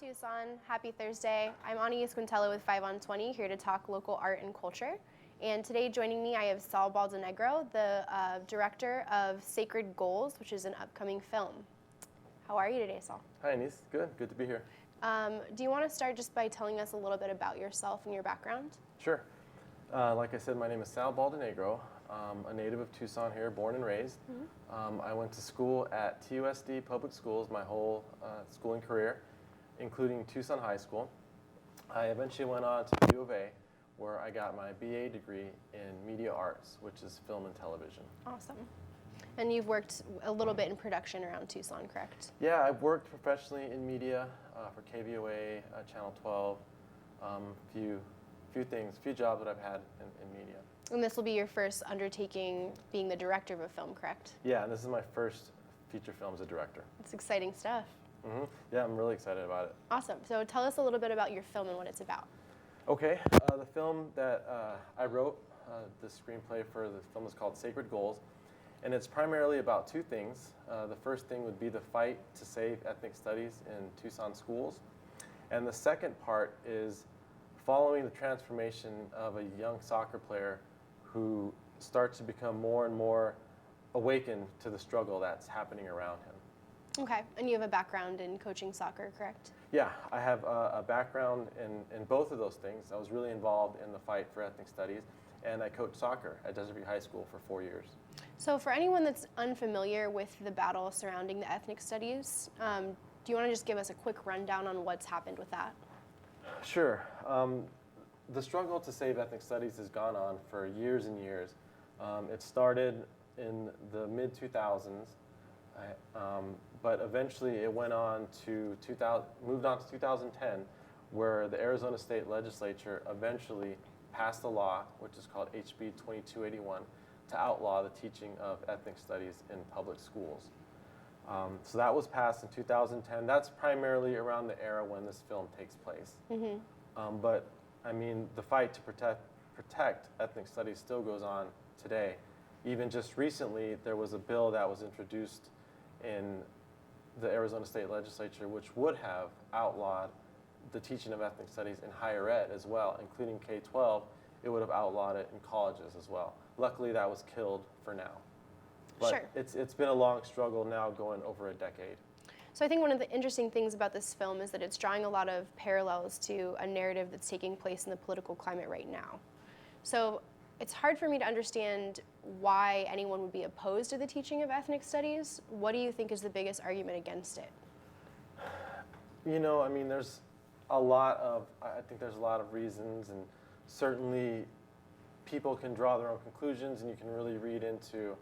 Tucson. Happy Thursday. I'm Anais Quintela with 5 on 20, here to talk local art and culture. And today joining me, I have Sal Baldenegro, the director of Sacred Goals, which is an upcoming film. How are you today, Sal? Hi, Anais. Good. Good to be here. Do you want to start just by telling us a little bit about yourself and your background? Sure. Like I said, my name is Sal Baldenegro. I'm a native of Tucson here, born and raised. I went to school at TUSD Public Schools my whole schooling career, including Tucson High School. I eventually went on to U of A, where I got my BA degree in Media Arts, which is film and television. Awesome. And you've worked a little bit in production around Tucson, correct? Yeah, I've worked professionally in media for KVOA, Channel 12, few jobs that I've had in media. And this will be your first undertaking being the director of a film, correct? Yeah, and this is my first feature film as a director. It's exciting stuff. Yeah, I'm really excited about it. Awesome. So tell us a little bit about your film and what it's about. Okay, the film that I wrote, the screenplay for the film is called Sacred Goals, and it's primarily about two things. The first thing would be the fight to save ethnic studies in Tucson schools, and the second part is following the transformation of a young soccer player who starts to become more and more awakened to the struggle that's happening around him. Okay, and you have a background in coaching soccer, correct? Yeah, I have a background in both of those things. I was really involved in the fight for ethnic studies, and I coached soccer at Desert View High School for 4 years. So for anyone that's unfamiliar with the battle surrounding the ethnic studies, do you want to just give us a quick rundown on what's happened with that? Sure. The struggle to save ethnic studies has gone on for years and years. It started in the mid-2000s, but eventually it went on to moved on to 2010, where the Arizona State Legislature eventually passed a law, which is called HB 2281, to outlaw the teaching of ethnic studies in public schools. So that was passed in 2010. That's primarily around the era when this film takes place. But I mean, the fight to protect ethnic studies still goes on today. Even just recently, there was a bill that was introduced in the Arizona State Legislature, which would have outlawed the teaching of ethnic studies in higher ed as well, including K-12. It would have outlawed it in colleges as well. Luckily, that was killed for now. But Sure. It's been a long struggle now, going over a decade. So I think one of the interesting things about this film is that it's drawing a lot of parallels to a narrative that's taking place in the political climate right now. So it's hard for me to understand why anyone would be opposed to the teaching of ethnic studies. What do you think is the biggest argument against it? You know, I mean, I think there's a lot of reasons, and certainly people can draw their own conclusions, and you can really read into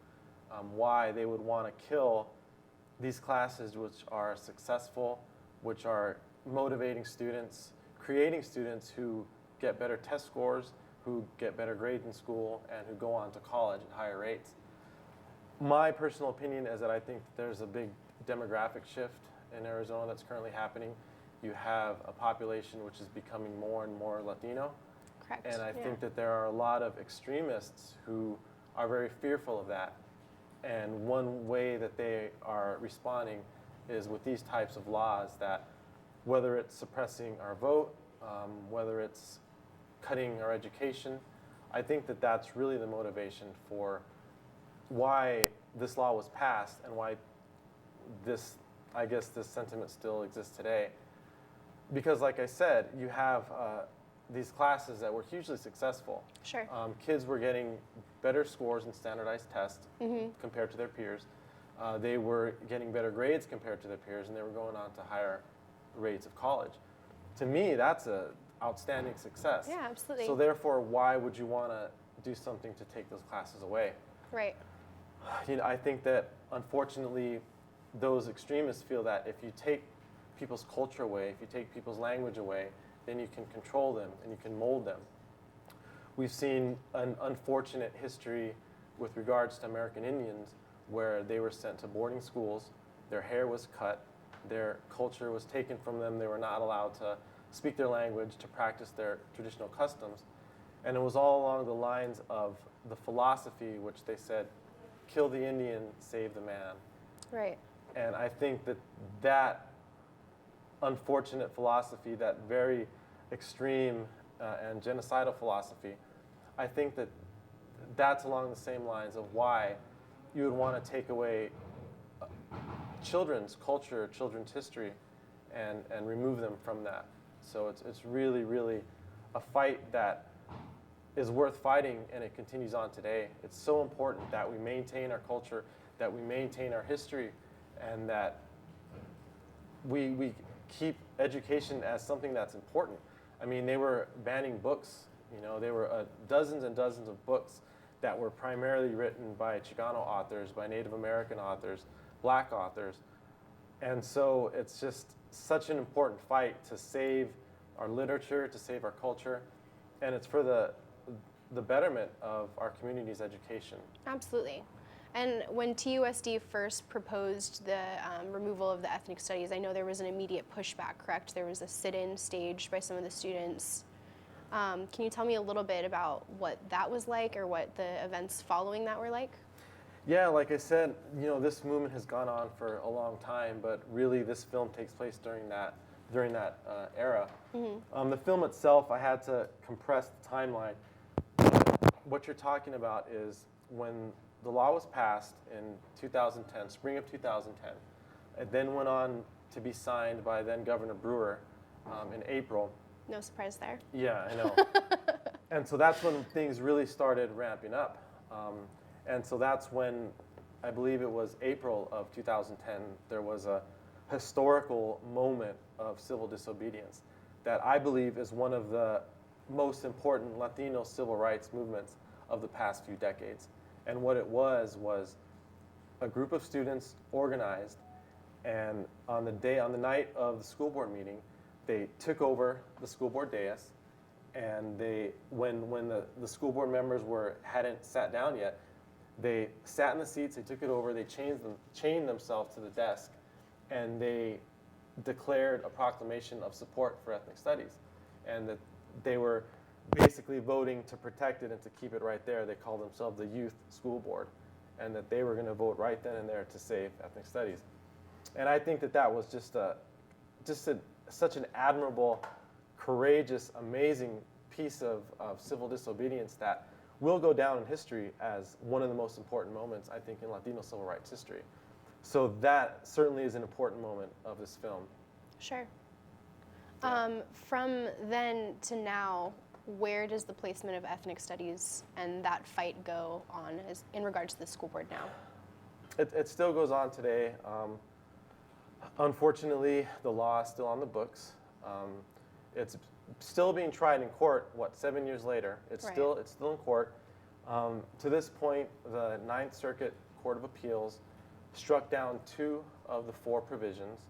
why they would want to kill these classes which are successful, which are motivating students, creating students who get better test scores, who get better grades in school, and who go on to college at higher rates. My personal opinion is that I think there's a big demographic shift in Arizona that's currently happening. You have a population which is becoming more and more Latino. Correct. And I think that there are a lot of extremists who are very fearful of that. And one way that they are responding is with these types of laws that, whether it's suppressing our vote, whether it's cutting our education, I think that that's really the motivation for why this law was passed and why this sentiment still exists today. Because like I said, you have these classes that were hugely successful. Sure. Kids were getting better scores in standardized tests compared to their peers. They were getting better grades compared to their peers, and they were going on to higher rates of college. To me, that's an outstanding success. Yeah, absolutely. So therefore, why would you want to do something to take those classes away? Right. You know, I think that unfortunately, those extremists feel that if you take people's culture away, if you take people's language away, then you can control them and you can mold them. We've seen an unfortunate history with regards to American Indians, where they were sent to boarding schools, their hair was cut, their culture was taken from them, they were not allowed to speak their language, to practice their traditional customs. And it was all along the lines of the philosophy which they said, kill the Indian, save the man. Right. And I think that that unfortunate philosophy, that very extreme and genocidal philosophy, I think that that's along the same lines of why you would want to take away children's culture, children's history, and remove them from that. So it's really, really a fight that is worth fighting, and it continues on today. It's so important that we maintain our culture, that we maintain our history, and that we keep education as something that's important. I mean, they were banning books. You know, there were dozens and dozens of books that were primarily written by Chicano authors, by Native American authors, black authors. And so it's just such an important fight to save our literature, to save our culture, and it's for the betterment of our community's education. Absolutely. And when TUSD first proposed the removal of the ethnic studies, I know there was an immediate pushback, correct? There was a sit-in staged by some of the students. Can you tell me a little bit about what that was like, or what the events following that were like? Yeah, like I said, you know, this movement has gone on for a long time, but really this film takes place during that era. Mm-hmm. The film itself, I had to compress the timeline. What you're talking about is when the law was passed in 2010, spring of 2010. It then went on to be signed by then Governor Brewer in April. No surprise there. Yeah, I know. And so that's when things really started ramping up. And so that's when, I believe it was April of 2010, there was a historical moment of civil disobedience that I believe is one of the most important Latino civil rights movements of the past few decades. And what it was a group of students organized, and on the night of the school board meeting, they took over the school board dais, and when the school board members hadn't sat down yet, they sat in the seats, they took it over, they chained themselves to the desk, and they declared a proclamation of support for ethnic studies, and that they were basically voting to protect it and to keep it right there. They called themselves the Youth School Board, and that they were going to vote right then and there to save ethnic studies. And I think that was such an admirable, courageous, amazing piece of civil disobedience that will go down in history as one of the most important moments, I think, in Latino civil rights history. So that certainly is an important moment of this film. Sure. From then to now, where does the placement of ethnic studies and that fight go on in regards to the school board now? It still goes on today. Unfortunately, the law is still on the books. It's still being tried in court, 7 years later? It's right. still in court. To this point, the Ninth Circuit Court of Appeals struck down 2 of the 4 provisions,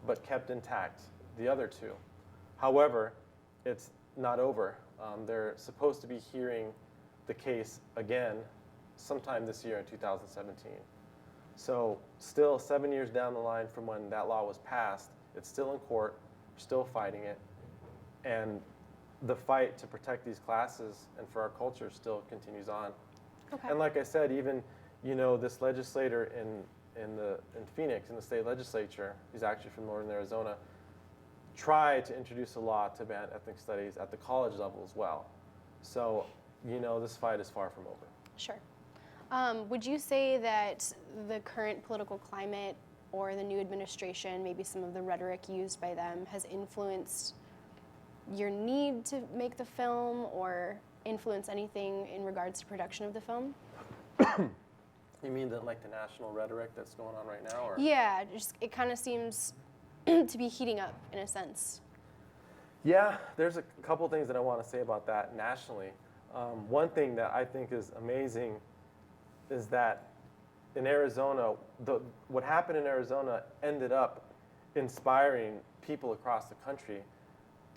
but kept intact the other 2. However, it's not over. They're supposed to be hearing the case again sometime this year in 2017. So still 7 years down the line from when that law was passed, it's still in court, we're still fighting it, and the fight to protect these classes and for our culture still continues on. Okay. And like I said, even this legislator in Phoenix, in the state legislature, he's actually from northern Arizona, tried to introduce a law to ban ethnic studies at the college level as well. So, this fight is far from over. Sure. Would you say that the current political climate or the new administration, maybe some of the rhetoric used by them, has influenced your need to make the film or influence anything in regards to production of the film? You mean the national rhetoric that's going on right now? Or? Yeah, it kind of seems to be heating up in a sense. Yeah, there's a couple things that I want to say about that nationally. One thing that I think is amazing is that in Arizona, what happened in Arizona ended up inspiring people across the country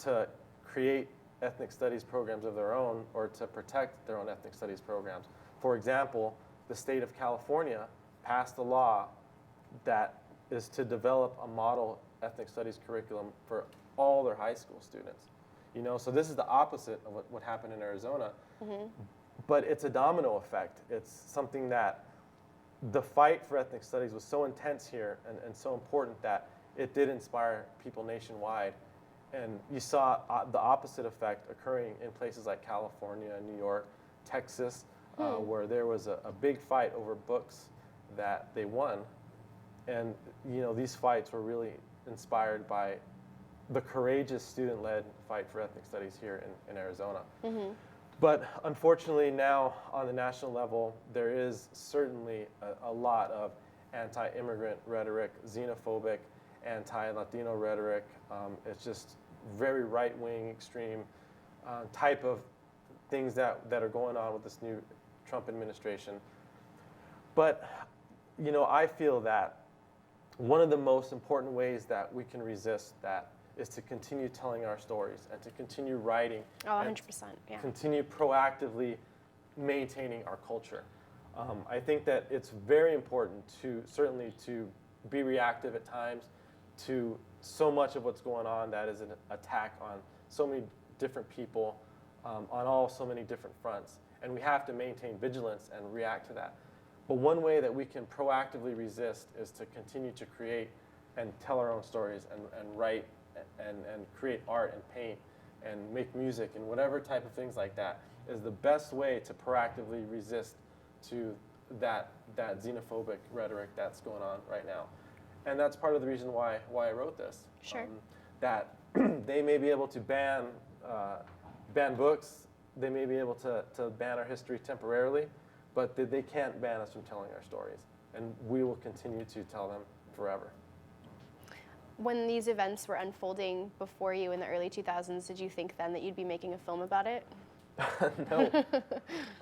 to create ethnic studies programs of their own, or to protect their own ethnic studies programs. For example, the state of California passed a law that is to develop a model ethnic studies curriculum for all their high school students. So this is the opposite of what happened in Arizona. Mm-hmm. But it's a domino effect. It's something that the fight for ethnic studies was so intense here and so important that it did inspire people nationwide. And you saw the opposite effect occurring in places like California, New York, Texas, where there was a big fight over books that they won. And these fights were really inspired by the courageous student-led fight for ethnic studies here in Arizona. But unfortunately now on the national level, there is certainly a lot of anti-immigrant rhetoric, xenophobic, anti-Latino rhetoric. It's just very right-wing, extreme type of things that are going on with this new Trump administration. But, I feel that one of the most important ways that we can resist that is to continue telling our stories and to continue writing. Oh, 100%, yeah. Continue proactively maintaining our culture. I think that it's very important certainly to be reactive at times to so much of what's going on that is an attack on so many different people on so many different fronts. And we have to maintain vigilance and react to that. But one way that we can proactively resist is to continue to create and tell our own stories and write and create art and paint and make music and whatever type of things like that is the best way to proactively resist to that xenophobic rhetoric that's going on right now. And that's part of the reason why I wrote this. Sure. That they may be able to ban books, they may be able to ban our history temporarily, but they can't ban us from telling our stories. And we will continue to tell them forever. When these events were unfolding before you in the early 2000s, did you think then that you'd be making a film about it?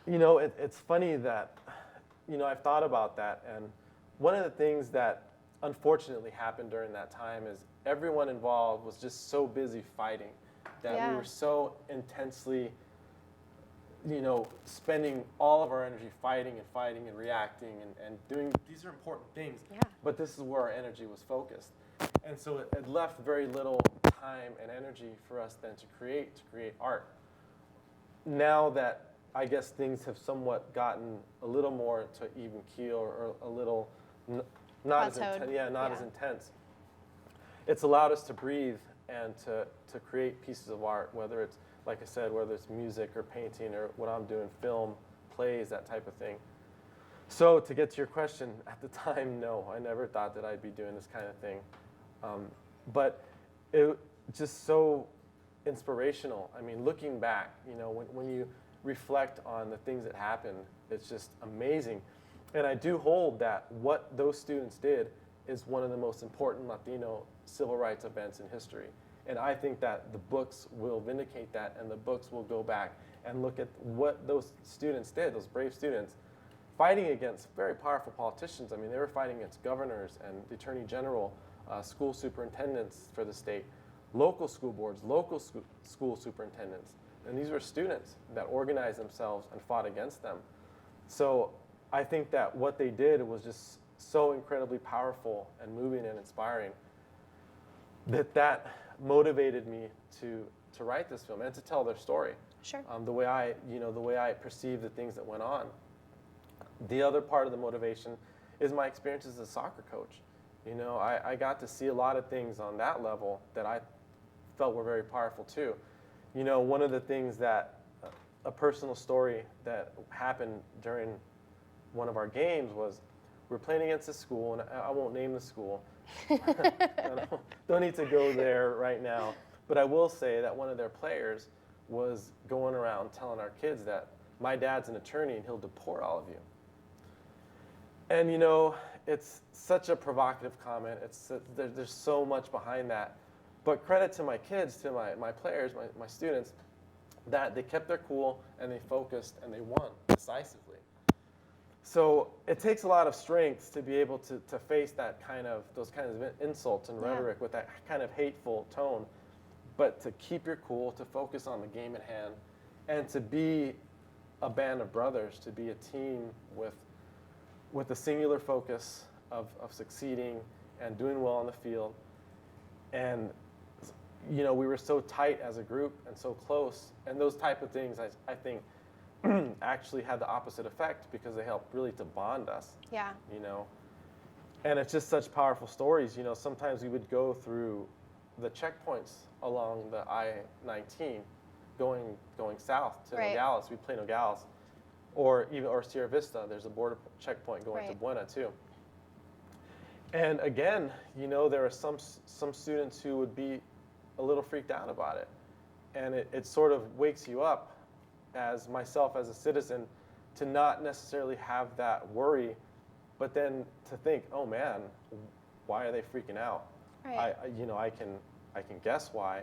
No. It's funny that, I've thought about that. And one of the things that unfortunately happened during that time is everyone involved was just so busy fighting that we were so intensely, spending all of our energy fighting and reacting and doing, these are important things, but this is where our energy was focused. And so it left very little time and energy for us then to create art. Now that I guess things have somewhat gotten a little more to even keel or a little not as intense. It's allowed us to breathe and to create pieces of art, whether it's, like I said, whether it's music or painting or what I'm doing, film, plays, that type of thing. So to get to your question, at the time, no, I never thought that I'd be doing this kind of thing. But it just so inspirational. I mean, looking back, when you reflect on the things that happened, it's just amazing. And I do hold that what those students did is one of the most important Latino civil rights events in history. And I think that the books will vindicate that, and the books will go back and look at what those students did, those brave students, fighting against very powerful politicians. I mean, they were fighting against governors and the attorney general, school superintendents for the state, local school boards, local school superintendents. And these were students that organized themselves and fought against them. So I think that what they did was just so incredibly powerful and moving and inspiring that motivated me to write this film and to tell their story. Sure. The way I perceive the things that went on. The other part of the motivation is my experience as a soccer coach. I got to see a lot of things on that level that I felt were very powerful too. One of the things that a personal story that happened during one of our games was we're playing against a school, and I won't name the school. Don't need to go there right now. But I will say that one of their players was going around telling our kids that my dad's an attorney and he'll deport all of you. And it's such a provocative comment. There's so much behind that. But credit to my kids, to my players, my students, that they kept their cool and they focused and they won decisively. So it takes a lot of strength to be able to face those kinds of insults and rhetoric with that kind of hateful tone, but to keep your cool, to focus on the game at hand, and to be a band of brothers, to be a team with a singular focus of succeeding and doing well on the field. And we were so tight as a group and so close, and those type of things I think actually had the opposite effect because they helped really to bond us. Yeah. And it's just such powerful stories. You know, sometimes we would go through the checkpoints along the I-19 going south to Nogales. We play Nogales. Or Sierra Vista. There's a border checkpoint going to Buena too. And again, you know, there are some students who would be a little freaked out about it. And it sort of wakes you up as myself as a citizen to not necessarily have that worry, but then to think, oh man, why are they freaking out? Right. I can guess why.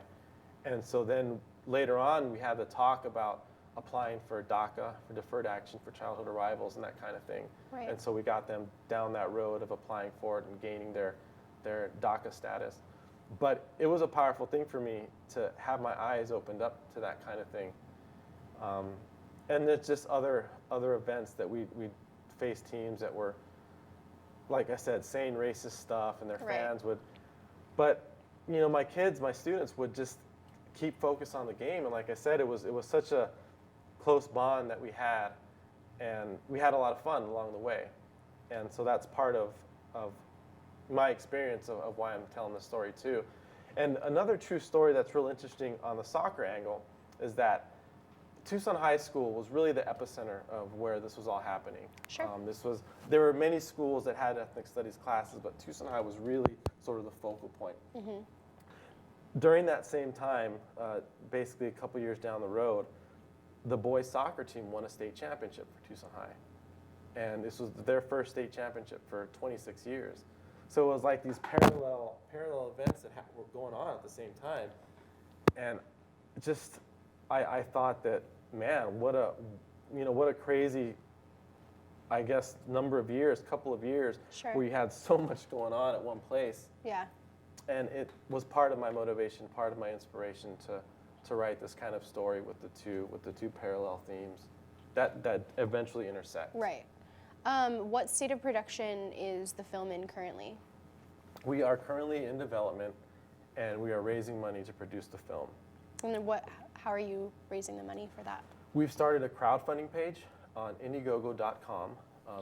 And so then later on we had the talk about applying for DACA, for Deferred Action for Childhood Arrivals and that kind of thing. Right. And so we got them down that road of applying for it and gaining their DACA status. But it was a powerful thing for me to have my eyes opened up to that kind of thing. And there's just other events that we faced teams that were, like I said, saying racist stuff, and their fans would. But you know, my kids, my students would just keep focused on the game. And like I said, it was such a close bond that we had, and we had a lot of fun along the way. And so that's part of my experience of why I'm telling this story too. And another true story that's real interesting on the soccer angle is that Tucson High School was really the epicenter of where this was all happening. Sure. There were many schools that had ethnic studies classes, but Tucson High was really sort of the focal point. Mm-hmm. During that same time, basically a couple years down the road, the boys soccer team won a state championship for Tucson High. And this was their first state championship for 26 years. So it was like these parallel events that were going on at the same time. And just, I thought that, man, what a crazy, I guess, couple of years, Sure. where you had so much going on at one place. Yeah. And it was part of my motivation, part of my inspiration to write this kind of story with the two parallel themes that eventually intersect. Right. What state of production is the film in currently? We are currently in development, and we are raising money to produce the film. And then how are you raising the money for that? We've started a crowdfunding page on Indiegogo.com.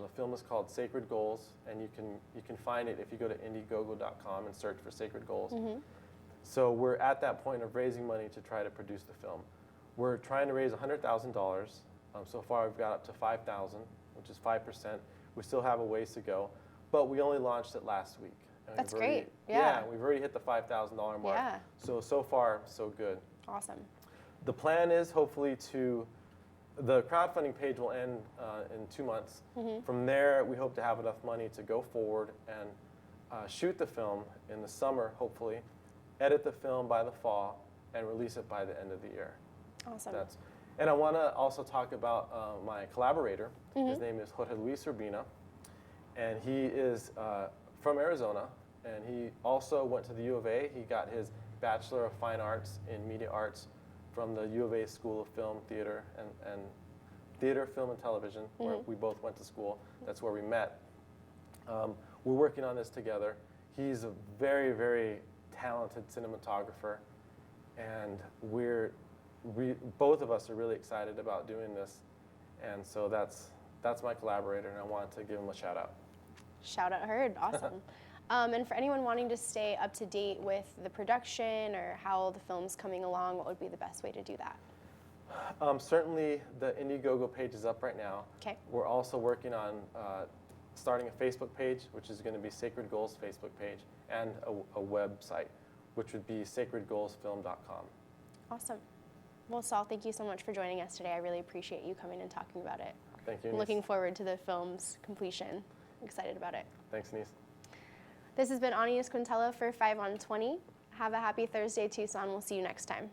The film is called Sacred Goals, and you can find it if you go to Indiegogo.com and search for Sacred Goals. Mm-hmm. So we're at that point of raising money to try to produce the film. We're trying to raise $100,000. So far we've got up to $5,000, which is 5%. We still have a ways to go, but we only launched it last week. That's great. Yeah, we've already hit the $5,000 mark. Yeah. So far, so good. Awesome. The plan is hopefully the crowdfunding page will end in 2 months. Mm-hmm. From there, we hope to have enough money to go forward and shoot the film in the summer, hopefully, edit the film by the fall, and release it by the end of the year. Awesome. And I want to also talk about my collaborator. Mm-hmm. His name is Jorge Luis Urbina, and he is from Arizona, and he also went to the U of A. He got his Bachelor of Fine Arts in Media Arts from the U of A School of Film, Theater, and Theater, Film, and Television, mm-hmm. where we both went to school. That's where we met. We're working on this together. He's a very, very talented cinematographer, and both of us are really excited about doing this. And so that's my collaborator, and I wanted to give him a shout out. Shout out heard. Awesome. And for anyone wanting to stay up to date with the production or how the film's coming along, what would be the best way to do that? Certainly the Indiegogo page is up right now. Okay. We're also working on starting a Facebook page, which is going to be Sacred Goals Facebook page, and a website, which would be sacredgoalsfilm.com. Awesome. Well, Sal, thank you so much for joining us today. I really appreciate you coming and talking about it. Thank you, I'm looking forward to the film's completion. I'm excited about it. Thanks, Anais. This has been Anais Quintela for 5 on 20. Have a happy Thursday, Tucson. We'll see you next time.